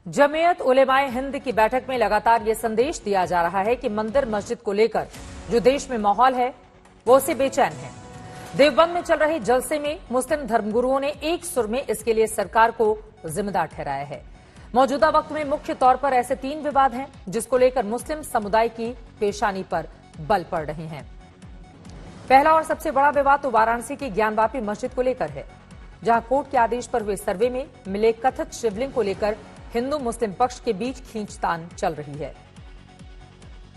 जमीयत उलेमाए हिंद की बैठक में लगातार ये संदेश दिया जा रहा है कि मंदिर मस्जिद को लेकर जो देश में माहौल है वो उससे बेचैन है। देवबंद में चल रहे जलसे में मुस्लिम धर्मगुरुओं ने एक सुर में इसके लिए सरकार को जिम्मेदार ठहराया है। मौजूदा वक्त में मुख्य तौर पर ऐसे 3 विवाद हैं जिसको लेकर मुस्लिम समुदाय की पेशानी पर बल पड़ रहे हैं। पहला और सबसे बड़ा विवाद तो वाराणसी की ज्ञानवापी मस्जिद को लेकर है, जहां कोर्ट के आदेश पर हुए सर्वे में मिले कथित शिवलिंग को लेकर हिंदू मुस्लिम पक्ष के बीच खींचतान चल रही है,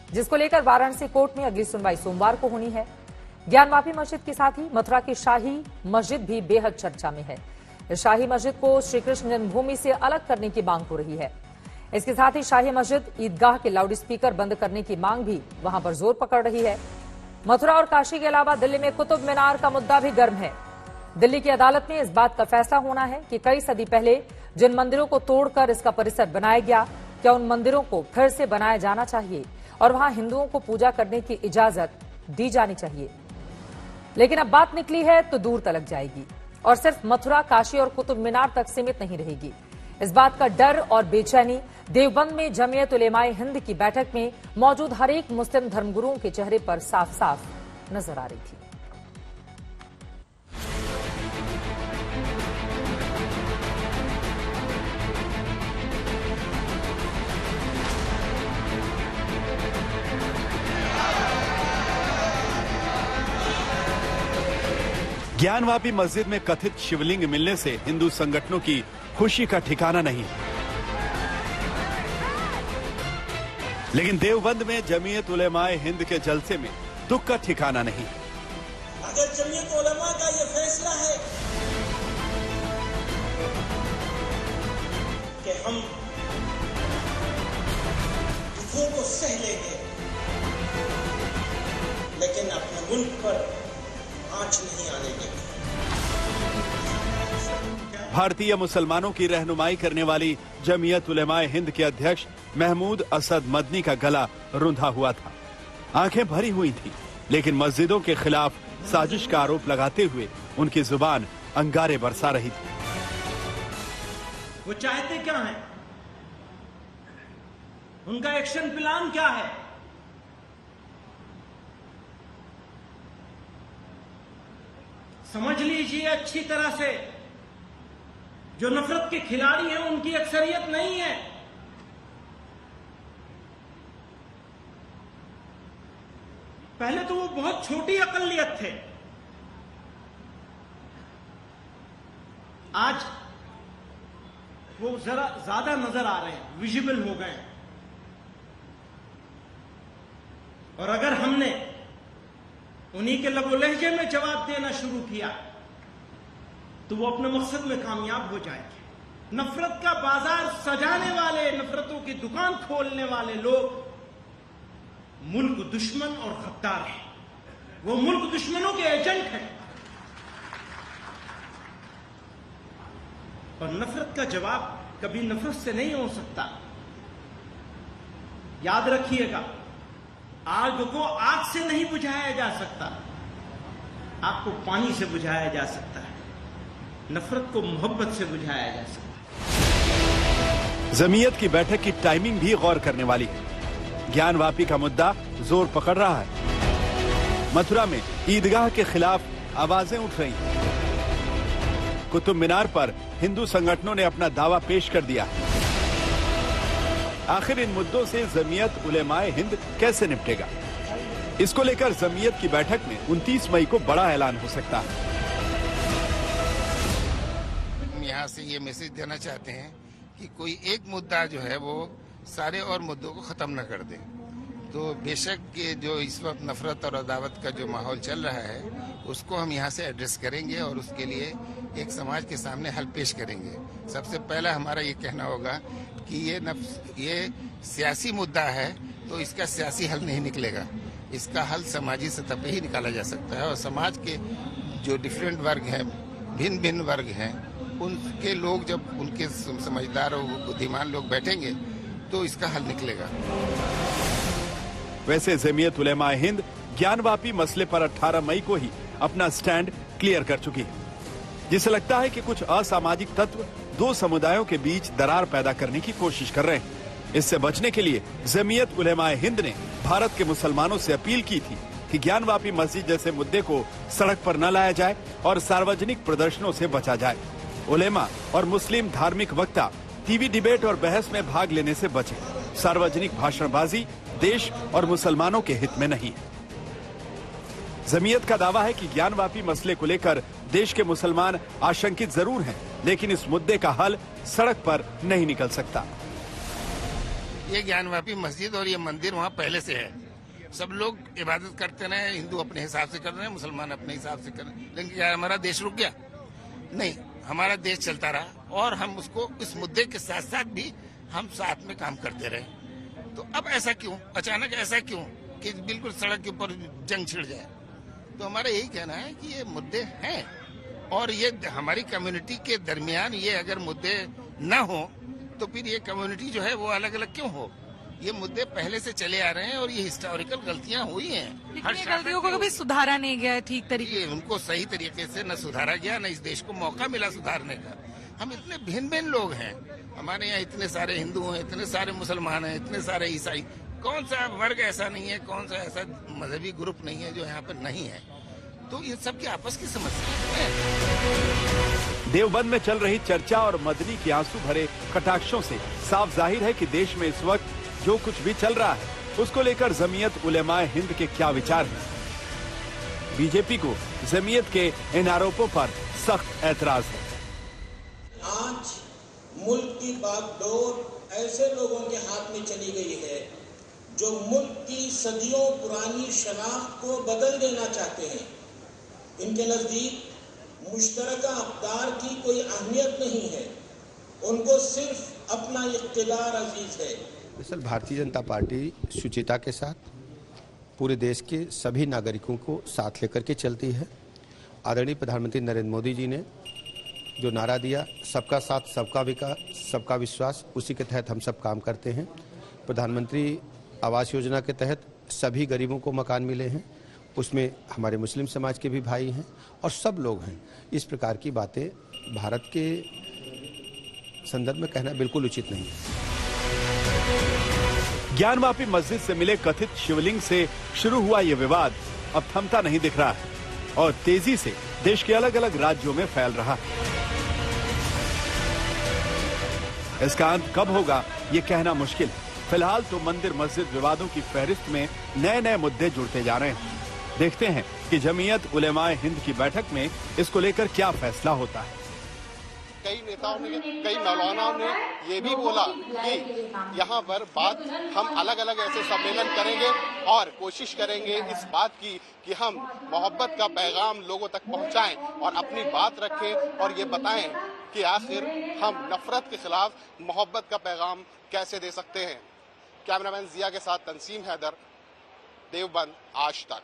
जिसको लेकर वाराणसी कोर्ट में अगली सुनवाई सोमवार को होनी है। ज्ञानवापी मस्जिद के साथ ही मथुरा की शाही मस्जिद भी बेहद चर्चा में है। इस शाही मस्जिद को श्रीकृष्ण जन्मभूमि से अलग करने की मांग हो रही है। इसके साथ ही शाही मस्जिद ईदगाह के लाउड स्पीकर बंद करने की मांग भी वहां पर जोर पकड़ रही है। मथुरा और काशी के अलावा दिल्ली में कुतुब मीनार का मुद्दा भी गर्म है। दिल्ली की अदालत में इस बात का फैसला होना है कि कई सदी पहले जिन मंदिरों को तोड़कर इसका परिसर बनाया गया, क्या उन मंदिरों को फिर से बनाया जाना चाहिए और वहां हिंदुओं को पूजा करने की इजाजत दी जानी चाहिए। लेकिन अब बात निकली है तो दूर तलक जाएगी और सिर्फ मथुरा, काशी और कुतुब मीनार तक सीमित नहीं रहेगी। इस बात का डर और बेचैनी देवबंद में जमीयत उलेमाए हिंद की बैठक में मौजूद हर एक मुस्लिम धर्मगुरुओं के चेहरे पर साफ साफ नजर आ रही थी। ज्ञानवापी मस्जिद में कथित शिवलिंग मिलने से हिंदू संगठनों की खुशी का ठिकाना नहीं, लेकिन देवबंद में जमीयत उलेमाए हिंद के जलसे में दुख का ठिकाना नहीं। अगर जमीयत उलेमा का ये फैसला है कि हम दुखों को सह लेंगे, लेकिन अपने मुल्क पर आंच नहीं आने देंगे। भारतीय मुसलमानों की रहनुमाई करने वाली जमीयत उलेमाए हिंद के अध्यक्ष महमूद असद मदनी का गला रुंधा हुआ था, आंखें भरी हुई थी, लेकिन मस्जिदों के खिलाफ साजिश का आरोप लगाते हुए उनकी जुबान अंगारे बरसा रही थी। वो चाहते क्या हैं? उनका एक्शन प्लान क्या है? समझ लीजिए अच्छी तरह से, जो नफरत के खिलाड़ी हैं उनकी अक्सरियत नहीं है। पहले तो वो बहुत छोटी अकलियत थे, आज वो जरा ज्यादा नजर आ रहे हैं, विजिबल हो गए। और अगर हमने उन्हीं के लबो लहजे में जवाब देना शुरू किया तो वो अपने मकसद में कामयाब हो जाएंगे। नफरत का बाजार सजाने वाले, नफरतों की दुकान खोलने वाले लोग मुल्क दुश्मन और गद्दार हैं। वो मुल्क दुश्मनों के एजेंट हैं और नफरत का जवाब कभी नफरत से नहीं हो सकता। याद रखिएगा, आग को आग से नहीं बुझाया जा सकता, आग को पानी से बुझाया जा सकता है, नफरत को मोहब्बत से बुझाया जा सकता है। जमीयत की बैठक की टाइमिंग भी गौर करने वाली है। ज्ञानवापी का मुद्दा जोर पकड़ रहा है। मथुरा में ईदगाह के खिलाफ आवाजें उठ रही हैं। कुतुब मीनार पर हिंदू संगठनों ने अपना दावा पेश कर दिया। आखिर इन मुद्दों से जमीयत उलेमाए हिंद कैसे निपटेगा? इसको लेकर जमीयत की बैठक में 29 मई को बड़ा ऐलान हो सकता है। हम यहाँ से ये मैसेज देना चाहते हैं कि कोई एक मुद्दा जो है वो सारे और मुद्दों को खत्म न कर दे। तो बेशक ये जो इस वक्त नफरत और अदावत का जो माहौल चल रहा है उसको हम यहाँ से एड्रेस करेंगे और उसके लिए एक समाज के सामने हल पेश करेंगे। सबसे पहला हमारा ये कहना होगा कि ये सियासी मुद्दा है तो इसका सियासी हल नहीं निकलेगा, इसका हल समाजी सतह पे ही निकाला जा सकता है। और समाज के जो डिफरेंट वर्ग हैं, भिन्न भिन्न वर्ग हैं, उनके लोग जब उनके समझदार और बुद्धिमान लोग बैठेंगे तो इसका हल निकलेगा। वैसे जमीयत उलेमाए हिंद ज्ञानवापी मसले पर 18 मई को ही अपना स्टैंड क्लियर कर चुकी है, जिसे लगता है कि कुछ असामाजिक तत्व दो समुदायों के बीच दरार पैदा करने की कोशिश कर रहे हैं। इससे बचने के लिए जमीयत उलेमाए हिंद ने भारत के मुसलमानों से अपील की थी कि ज्ञानवापी मस्जिद जैसे मुद्दे को सड़क पर न लाया जाए और सार्वजनिक प्रदर्शनों से बचा जाए। उलेमा और मुस्लिम धार्मिक वक्ता टीवी डिबेट और बहस में भाग लेने से बचे। सार्वजनिक भाषणबाजी देश और मुसलमानों के हित में नहीं है। जमीयत का दावा है कि ज्ञानवापी मसले को लेकर देश के मुसलमान आशंकित जरूर हैं, लेकिन इस मुद्दे का हल सड़क पर नहीं निकल सकता। ये ज्ञानवापी मस्जिद और ये मंदिर वहाँ पहले से है। सब लोग इबादत करते रहे, हिंदू अपने हिसाब से कर रहे हैं, मुसलमान अपने हिसाब से कर रहे हैं। लेकिन क्या हमारा देश रुक गया? नहीं, हमारा देश चलता रहा और हम उसको इस मुद्दे के साथ साथ भी हम साथ में काम करते रहे। तो अब ऐसा क्यों, अचानक ऐसा क्यों कि बिल्कुल सड़क के ऊपर जंग छिड़ जाए? तो हमारा यही कहना है कि ये मुद्दे हैं और ये हमारी कम्युनिटी के दरमियान ये अगर मुद्दे न हो तो फिर ये कम्युनिटी जो है वो अलग अलग क्यों हो? ये मुद्दे पहले से चले आ रहे हैं और ये हिस्टोरिकल गलतियां हुई हैं। हर गलतियों को कभी सुधारा नहीं गया है ठीक तरीके से। उनको सही तरीके से न सुधारा गया, न इस देश को मौका मिला सुधारने का। हम इतने भिन्न भिन्न लोग हैं, हमारे यहाँ इतने सारे हिंदू हैं, इतने सारे मुसलमान हैं, इतने सारे ईसाई। कौन सा वर्ग ऐसा नहीं है, कौन सा ऐसा मजहबी ग्रुप नहीं है जो यहाँ पर नहीं है? तो ये सब की आपस की समस्या है। देवबंद में चल रही चर्चा और मदनी के आंसू भरे कटाक्षों से साफ जाहिर है कि देश में इस वक्त जो कुछ भी चल रहा है उसको लेकर जमीयत उलेमाए हिंद के क्या विचार हैं। बीजेपी को जमीयत के इन आरोपों पर सख्त ऐतराज है। आज मुल्क की बागडोर ऐसे लोगों के हाथ में चली गई है जो मुल्क की सदियों पुरानी शनाख्त को बदल देना चाहते हैं। इनके नजदीक मुश्तरका अक़दार की कोई अहमियत नहीं है, उनको सिर्फ अपना इक़्तिदार अजीज है। दरअसल भारतीय जनता पार्टी शुचिता के साथ पूरे देश के सभी नागरिकों को साथ लेकर के चलती है। आदरणीय प्रधानमंत्री नरेंद्र मोदी जी ने जो नारा दिया, सबका साथ सबका विकास सबका विश्वास, उसी के तहत हम सब काम करते हैं। प्रधानमंत्री आवास योजना के तहत सभी गरीबों को मकान मिले हैं, उसमें हमारे मुस्लिम समाज के भी भाई हैं और सब लोग हैं। इस प्रकार की बातें भारत के संदर्भ में कहना बिल्कुल उचित नहीं है। ज्ञानवापी मस्जिद से मिले कथित शिवलिंग से शुरू हुआ ये विवाद अब थमता नहीं दिख रहा है और तेजी से देश के अलग अलग राज्यों में फैल रहा है। इसका अंत कब होगा ये कहना मुश्किल है। फिलहाल तो मंदिर मस्जिद विवादों की फहरिस्त में नए नए मुद्दे जुड़ते जा रहे हैं। देखते हैं कि जमीयत उलेमाए हिंद की बैठक में इसको लेकर क्या फैसला होता है। कई नेताओं ने, कई मौलानाओं ने ये भी बोला कि यहाँ पर बात हम अलग अलग ऐसे सम्मेलन करेंगे और कोशिश करेंगे इस बात की कि हम मोहब्बत का पैगाम लोगों तक पहुँचाएं और अपनी बात रखें और ये बताएं कि आखिर हम नफरत के खिलाफ मोहब्बत का पैगाम कैसे दे सकते हैं। कैमरामैन जिया के साथ तंसीम हैदर, देवबंद, आज तक।